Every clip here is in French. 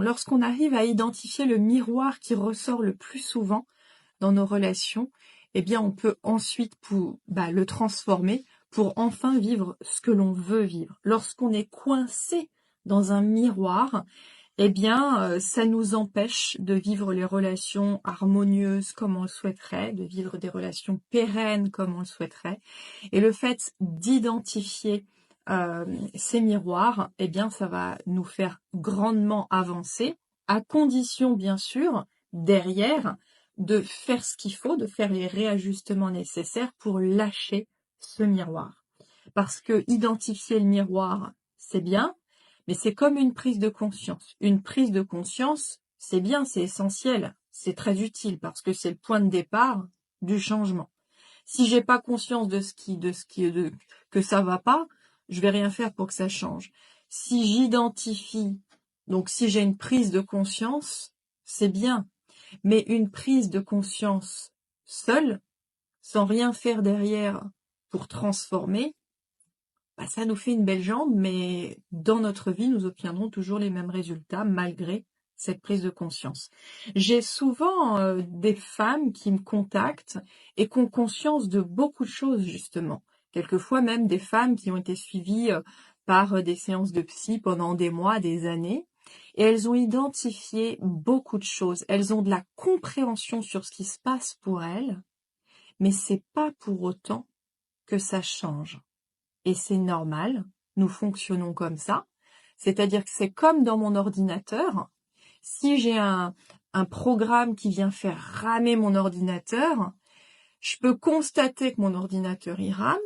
lorsqu'on arrive à identifier le miroir qui ressort le plus souvent dans nos relations, eh bien on peut ensuite le transformer pour enfin vivre ce que l'on veut vivre. Lorsqu'on est coincé dans un miroir, eh bien ça nous empêche de vivre les relations harmonieuses comme on le souhaiterait, de vivre des relations pérennes comme on le souhaiterait. Et le fait d'identifier ces miroirs, eh bien ça va nous faire grandement avancer, à condition bien sûr, derrière, de faire ce qu'il faut, de faire les réajustements nécessaires pour lâcher ce miroir. Parce que identifier le miroir, c'est bien, mais c'est comme une prise de conscience. Une prise de conscience, c'est bien, c'est essentiel, c'est très utile parce que c'est le point de départ du changement. Si j'ai pas conscience que ça va pas, je vais rien faire pour que ça change. Si j'identifie, donc si j'ai une prise de conscience, c'est bien. Mais une prise de conscience seule, sans rien faire derrière pour transformer, ça nous fait une belle jambe, mais dans notre vie, nous obtiendrons toujours les mêmes résultats malgré cette prise de conscience. J'ai souvent des femmes qui me contactent et qui ont conscience de beaucoup de choses, justement. Quelquefois même des femmes qui ont été suivies par des séances de psy pendant des mois, des années, et elles ont identifié beaucoup de choses. Elles ont de la compréhension sur ce qui se passe pour elles, mais c'est pas pour autant que ça change. Et c'est normal, nous fonctionnons comme ça. C'est-à-dire que c'est comme dans mon ordinateur. Si j'ai un programme qui vient faire ramer mon ordinateur, je peux constater que mon ordinateur y rame.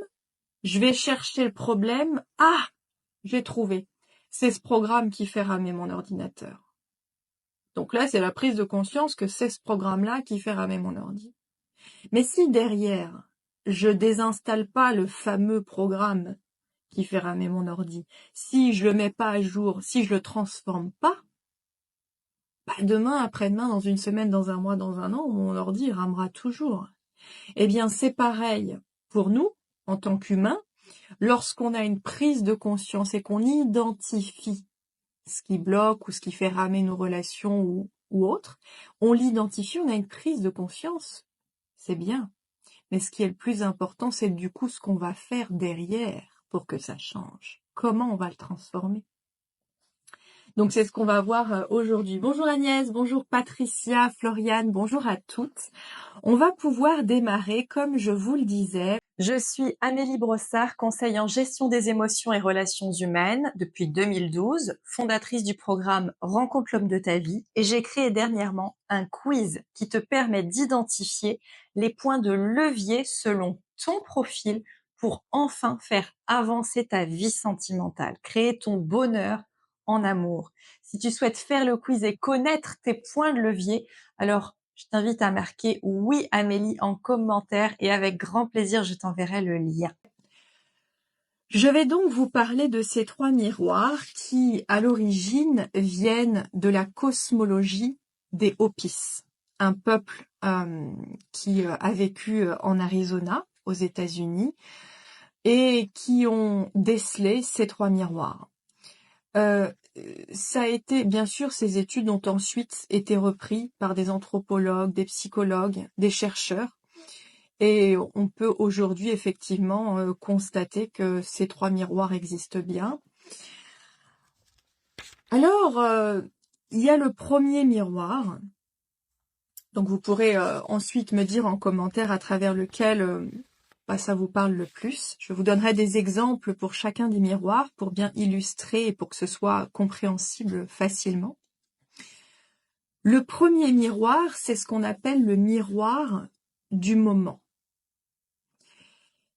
Je vais chercher le problème. Ah, j'ai trouvé. C'est ce programme qui fait ramer mon ordinateur. Donc là, c'est la prise de conscience que c'est ce programme-là qui fait ramer mon ordi. Mais si derrière, je désinstalle pas le fameux programme qui fait ramer mon ordi, si je le mets pas à jour, si je le transforme pas, demain, après-demain, dans une semaine, dans un mois, dans un an, mon ordi ramera toujours. Eh bien, c'est pareil pour nous, en tant qu'humains, lorsqu'on a une prise de conscience et qu'on identifie ce qui bloque ou ce qui fait ramer nos relations ou autre, on l'identifie, on a une prise de conscience. C'est bien. Mais ce qui est le plus important, c'est du coup ce qu'on va faire derrière pour que ça change. Comment on va le transformer? Donc c'est ce qu'on va voir aujourd'hui. Bonjour Agnès, bonjour Patricia, Floriane, bonjour à toutes. On va pouvoir démarrer, comme je vous le disais. Je suis Amélie Brossard, conseil en gestion des émotions et relations humaines depuis 2012, fondatrice du programme Rencontre l'homme de ta vie, et j'ai créé dernièrement un quiz qui te permet d'identifier les points de levier selon ton profil pour enfin faire avancer ta vie sentimentale, créer ton bonheur en amour. Si tu souhaites faire le quiz et connaître tes points de levier, alors je t'invite à marquer « Oui Amélie » en commentaire et avec grand plaisir, je t'enverrai le lien. Je vais donc vous parler de ces 3 miroirs qui, à l'origine, viennent de la cosmologie des Hopis, un peuple qui a vécu en Arizona, aux États-Unis, et qui ont décelé ces 3 miroirs. Ça a été, bien sûr, ces études ont ensuite été reprises par des anthropologues, des psychologues, des chercheurs, et on peut aujourd'hui effectivement constater que ces 3 miroirs existent bien. Alors, il y a le premier miroir, donc vous pourrez ensuite me dire en commentaire à travers lequel ça vous parle le plus. Je vous donnerai des exemples pour chacun des miroirs pour bien illustrer et pour que ce soit compréhensible facilement. Le premier miroir, c'est ce qu'on appelle le miroir du moment.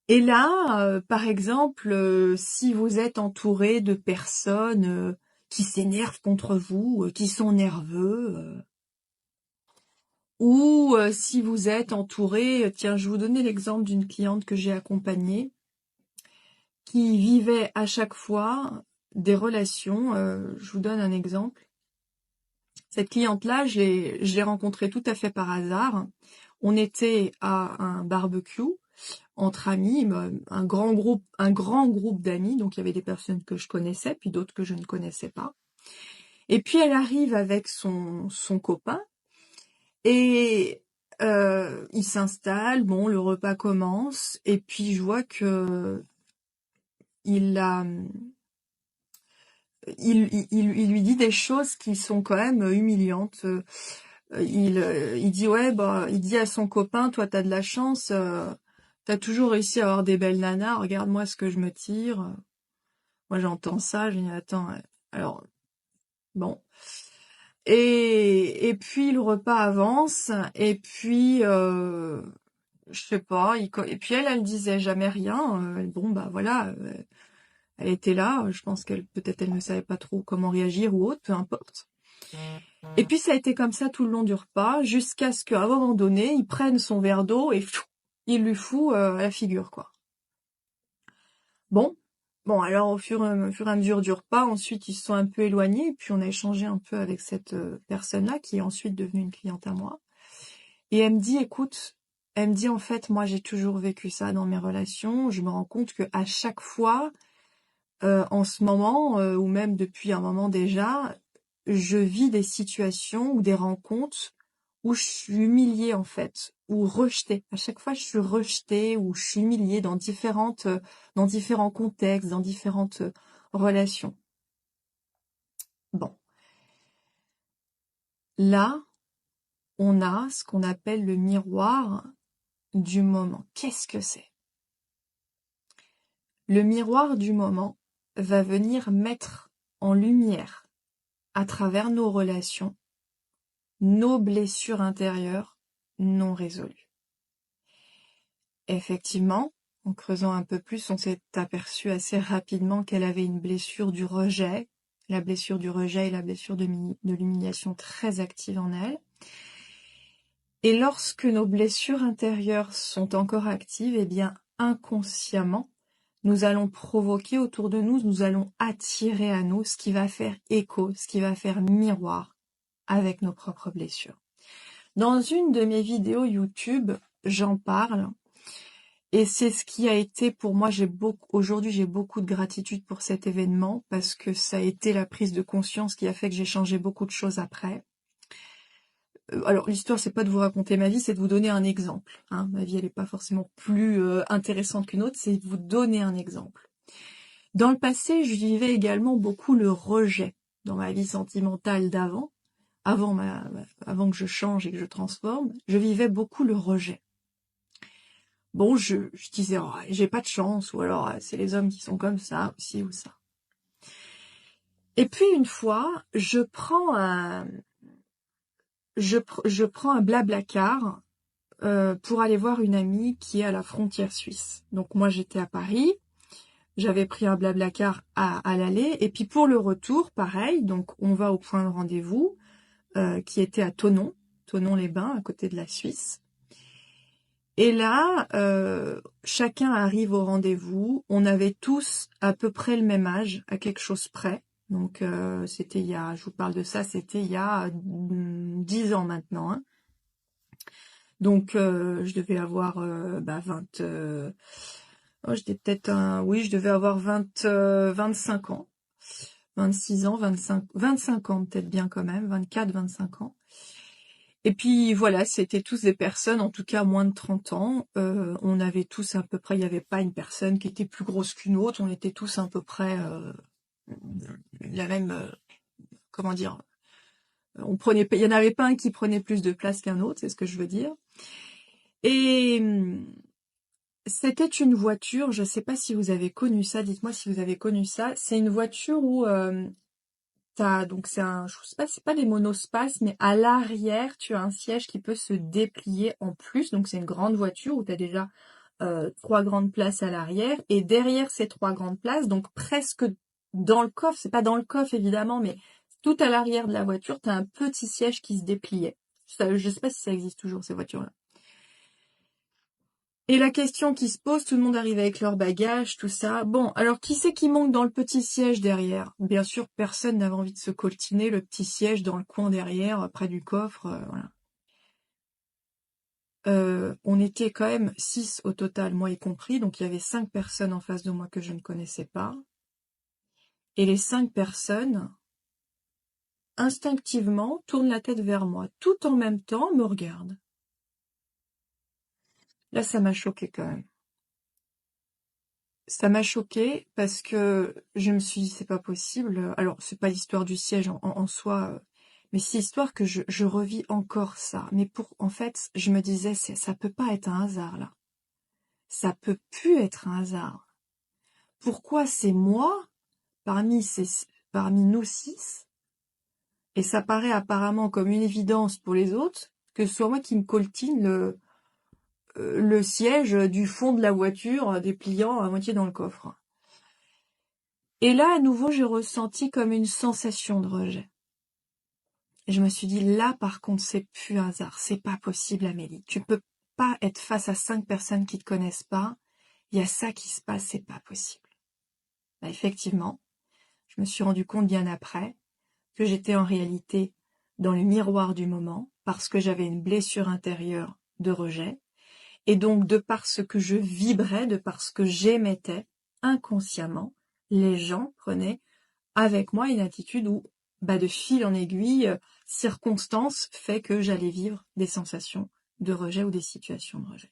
Et là, par exemple, si vous êtes entouré de personnes qui s'énervent contre vous, qui sont nerveux, ou si vous êtes entouré, tiens, je vais vous donner l'exemple d'une cliente que j'ai accompagnée, qui vivait à chaque fois des relations, je vous donne un exemple. Cette cliente-là, je l'ai rencontrée tout à fait par hasard. On était à un barbecue entre amis, un grand groupe d'amis, donc il y avait des personnes que je connaissais, puis d'autres que je ne connaissais pas. Et puis elle arrive avec son copain et il s'installe, bon, le repas commence, et puis je vois que il a, il lui dit des choses qui sont quand même humiliantes. Il dit ouais, bah, il dit à son copain, toi t'as de la chance, t'as toujours réussi à avoir des belles nanas, regarde-moi ce que je me tire. Moi j'entends ça, je dis attends, alors bon. Et puis le repas avance, et puis je sais pas, et puis elle disait jamais rien. Bon bah voilà, elle était là, je pense qu'elle peut-être elle ne savait pas trop comment réagir ou autre, peu importe. Et puis ça a été comme ça tout le long du repas, jusqu'à ce qu'à un moment donné, il prenne son verre d'eau et il lui fout à la figure, quoi. Bon, bon, alors au fur et à mesure du repas, ensuite ils se sont un peu éloignés, et puis on a échangé un peu avec cette personne-là, qui est ensuite devenue une cliente à moi. Et elle me dit, écoute, elle me dit en fait, moi j'ai toujours vécu ça dans mes relations, je me rends compte que à chaque fois, en ce moment, ou même depuis un moment déjà, je vis des situations ou des rencontres où je suis humiliée en fait, ou rejetée. À chaque fois, je suis rejetée ou je suis humiliée dans différents contextes, dans différentes relations. Bon, là, on a ce qu'on appelle le miroir du moment. Qu'est-ce que c'est? Le miroir du moment va venir mettre en lumière, à travers nos relations, nos blessures intérieures non résolues. Effectivement, en creusant un peu plus, on s'est aperçu assez rapidement qu'elle avait une blessure du rejet, la blessure du rejet et la blessure de l'humiliation très active en elle. Et lorsque nos blessures intérieures sont encore actives, eh bien, inconsciemment, nous allons provoquer autour de nous, nous allons attirer à nous ce qui va faire écho, ce qui va faire miroir avec nos propres blessures. Dans une de mes vidéos YouTube, j'en parle, et c'est ce qui a été pour moi, aujourd'hui j'ai beaucoup de gratitude pour cet événement, parce que ça a été la prise de conscience qui a fait que j'ai changé beaucoup de choses après. Alors l'histoire, c'est pas de vous raconter ma vie, c'est de vous donner un exemple. Hein. Ma vie, elle n'est pas forcément plus intéressante qu'une autre, c'est de vous donner un exemple. Dans le passé, je vivais également beaucoup le rejet dans ma vie sentimentale d'avant. Avant que je change et que je transforme, je vivais beaucoup le rejet. Bon, je disais, oh, j'ai pas de chance, ou alors c'est les hommes qui sont comme ça, ci ou ça. Et puis une fois, je prends un Blablacar pour aller voir une amie qui est à la frontière suisse. Donc moi j'étais à Paris, j'avais pris un Blablacar à l'aller, et puis pour le retour, pareil, donc on va au point de rendez-vous qui était à Thonon-les-Bains, à côté de la Suisse. Et là, chacun arrive au rendez-vous, on avait tous à peu près le même âge, à quelque chose près. Donc c'était je vous parle de ça, c'était il y a 10 ans maintenant, hein. Donc je devais avoir 20, j'étais peut-être oui, je devais avoir 25 ans, 26 ans, 25 ans peut-être bien quand même, 24, 25 ans. Et puis voilà, c'était tous des personnes, en tout cas moins de 30 ans. On avait tous à peu près, il n'y avait pas une personne qui était plus grosse qu'une autre, on était tous à peu près la même, comment dire, il n'y en avait pas un qui prenait plus de place qu'un autre, c'est ce que je veux dire. Et c'était une voiture, je ne sais pas si vous avez connu ça, dites-moi si vous avez connu ça, c'est une voiture où donc je sais pas, c'est pas des monospaces, mais à l'arrière, tu as un siège qui peut se déplier en plus, donc c'est une grande voiture où tu as déjà 3 grandes places à l'arrière, et derrière ces 3 grandes places, donc presque dans le coffre, c'est pas dans le coffre évidemment, mais tout à l'arrière de la voiture, tu as un petit siège qui se dépliait. Je sais pas si ça existe toujours, ces voitures-là. Et la question qui se pose, tout le monde arrive avec leur bagage, tout ça. Bon, alors qui c'est qui monte dans le petit siège derrière? Bien sûr, personne n'avait envie de se coltiner le petit siège dans le coin derrière, près du coffre, voilà. On était quand même 6 au total, moi y compris, donc il y avait 5 personnes en face de moi que je ne connaissais pas. Et les 5 personnes instinctivement, tourne la tête vers moi, tout en même temps me regarde. Là, ça m'a choquée quand même. Ça m'a choquée parce que je me suis dit, c'est pas possible. Alors, c'est pas l'histoire du siège en soi, mais c'est l'histoire que je revis encore ça. Mais en fait, je me disais, ça peut pas être un hasard, là. Ça peut plus être un hasard. Pourquoi c'est moi, parmi nous 6, et ça paraît apparemment comme une évidence pour les autres, que ce soit moi qui me coltine le siège du fond de la voiture, dépliant à moitié dans le coffre. Et là, à nouveau, j'ai ressenti comme une sensation de rejet. Et je me suis dit, là, par contre, c'est plus un hasard. C'est pas possible, Amélie. Tu peux pas être face à 5 personnes qui te connaissent pas. Il y a ça qui se passe, c'est pas possible. Bah, effectivement, je me suis rendu compte bien après que j'étais en réalité dans le miroir du moment parce que j'avais une blessure intérieure de rejet. Et donc, de par ce que je vibrais, de par ce que j'émettais, inconsciemment, les gens prenaient avec moi une attitude où, de fil en aiguille, circonstance fait que j'allais vivre des sensations de rejet ou des situations de rejet.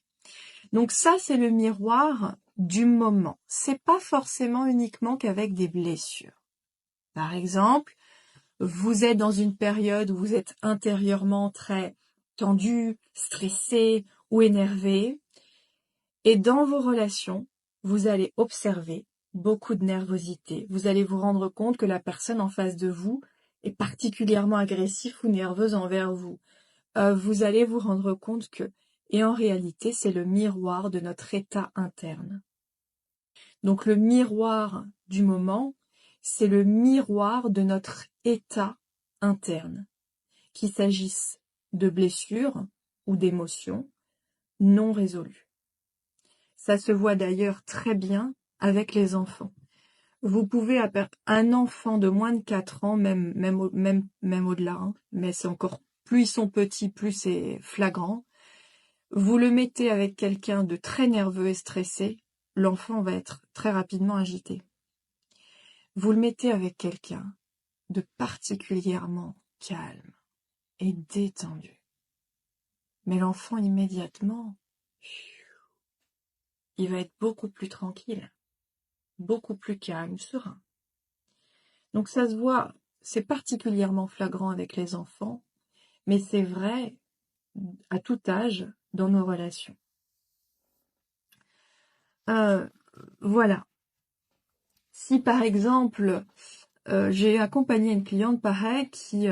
Donc ça, c'est le miroir du moment. C'est pas forcément uniquement qu'avec des blessures. Par exemple, vous êtes dans une période où vous êtes intérieurement très tendu, stressé ou énervé, et dans vos relations, vous allez observer beaucoup de nervosité. Vous allez vous rendre compte que la personne en face de vous est particulièrement agressive ou nerveuse envers vous. Vous allez vous rendre compte et en réalité, c'est le miroir de notre état interne. Donc le miroir du moment, c'est le miroir de notre état interne, qu'il s'agisse de blessures ou d'émotions non résolues. Ça se voit d'ailleurs très bien avec les enfants. Vous pouvez, un enfant de moins de 4 ans, même au-delà, hein, mais c'est encore, plus ils sont petits, plus c'est flagrant. Vous le mettez avec quelqu'un de très nerveux et stressé, l'enfant va être très rapidement agité. Vous le mettez avec quelqu'un de particulièrement calme et détendu. Mais l'enfant, immédiatement, il va être beaucoup plus tranquille, beaucoup plus calme, serein. Donc ça se voit, c'est particulièrement flagrant avec les enfants, mais c'est vrai à tout âge dans nos relations. Voilà. Si par exemple, j'ai accompagné une cliente pareil qui...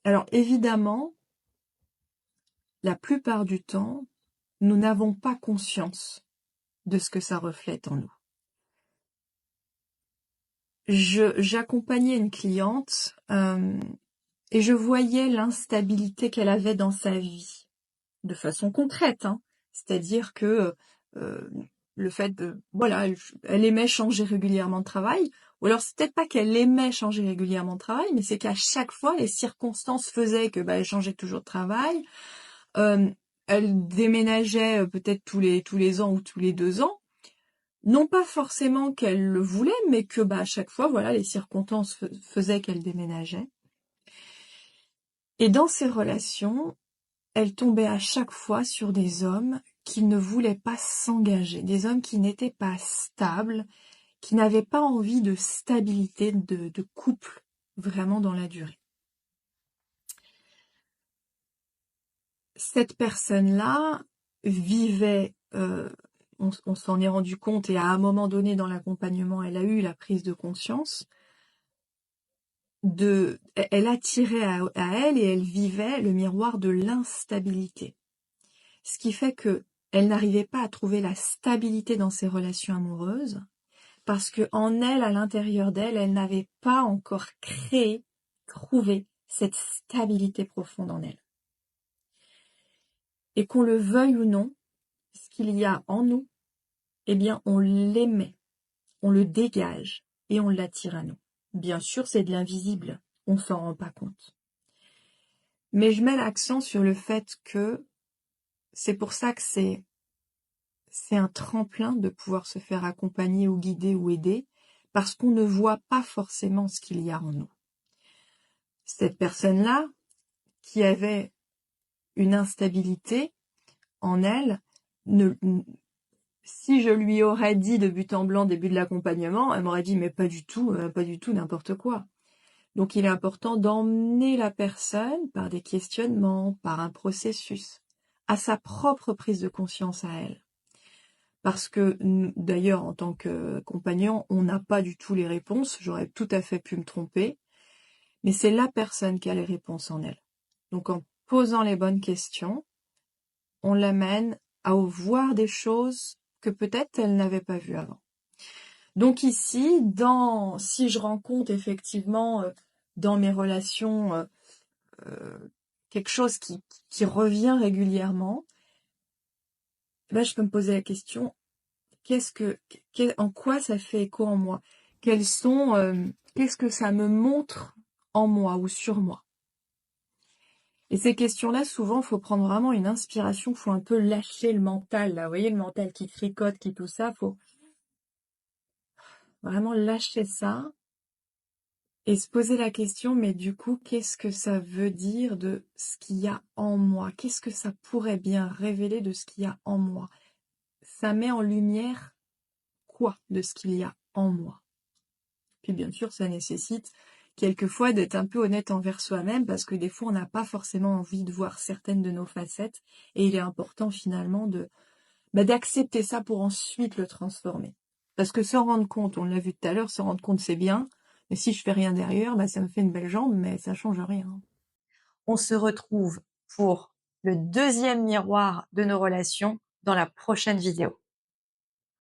alors évidemment, la plupart du temps, nous n'avons pas conscience de ce que ça reflète en nous. J'accompagnais une cliente et je voyais l'instabilité qu'elle avait dans sa vie, de façon concrète, hein. C'est-à-dire que le fait de, voilà, elle aimait changer régulièrement de travail, ou alors c'est peut-être pas qu'elle aimait changer régulièrement de travail, mais c'est qu'à chaque fois, les circonstances faisaient que elle changeait toujours de travail. Elle déménageait peut-être tous les ans ou tous les 2 ans. Non pas forcément qu'elle le voulait, mais que à chaque fois, voilà, les circonstances faisaient qu'elle déménageait. Et dans ces relations, elle tombait à chaque fois sur des hommes qui ne voulaient pas s'engager, des hommes qui n'étaient pas stables, qui n'avaient pas envie de stabilité, de couple vraiment dans la durée. Cette personne-là vivait, on s'en est rendu compte, et à un moment donné dans l'accompagnement, elle a eu la prise de conscience, elle attirait à elle et elle vivait le miroir de l'instabilité. Ce qui fait que elle n'arrivait pas à trouver la stabilité dans ses relations amoureuses parce que en elle, à l'intérieur d'elle, elle n'avait pas encore trouvé cette stabilité profonde en elle. Et qu'on le veuille ou non, ce qu'il y a en nous, eh bien, on l'émet, on le dégage et on l'attire à nous. Bien sûr, c'est de l'invisible, on s'en rend pas compte. Mais je mets l'accent sur le fait que c'est pour ça que c'est un tremplin de pouvoir se faire accompagner ou guider ou aider, parce qu'on ne voit pas forcément ce qu'il y a en nous. Cette personne-là, qui avait une instabilité en elle, si je lui aurais dit de but en blanc, début de l'accompagnement, elle m'aurait dit mais pas du tout, n'importe quoi. Donc il est important d'emmener la personne par des questionnements, par un processus, à sa propre prise de conscience à elle. Parce que d'ailleurs, en tant qu'accompagnant, on n'a pas du tout les réponses, j'aurais tout à fait pu me tromper, mais c'est la personne qui a les réponses en elle. Donc en posant les bonnes questions, on l'amène à voir des choses que peut-être elle n'avait pas vues avant. Donc ici, si je rencontre effectivement dans mes relations quelque chose qui revient régulièrement, là je peux me poser la question, en quoi ça fait écho en moi? Qu'est-ce que ça me montre en moi ou sur moi? Et ces questions-là, souvent, il faut prendre vraiment une inspiration, il faut un peu lâcher le mental, là. Vous voyez, le mental qui tricote, qui tout ça, faut vraiment lâcher ça et se poser la question, mais du coup, qu'est-ce que ça veut dire de ce qu'il y a en moi? Qu'est-ce que ça pourrait bien révéler de ce qu'il y a en moi? Ça met en lumière quoi de ce qu'il y a en moi? Puis bien sûr, ça nécessite quelquefois d'être un peu honnête envers soi-même parce que des fois, on n'a pas forcément envie de voir certaines de nos facettes et il est important finalement d'accepter ça pour ensuite le transformer. Parce que se rendre compte, on l'a vu tout à l'heure, se rendre compte c'est bien, mais si je fais rien derrière, ça me fait une belle jambe, mais ça change rien. On se retrouve pour le deuxième miroir de nos relations dans la prochaine vidéo.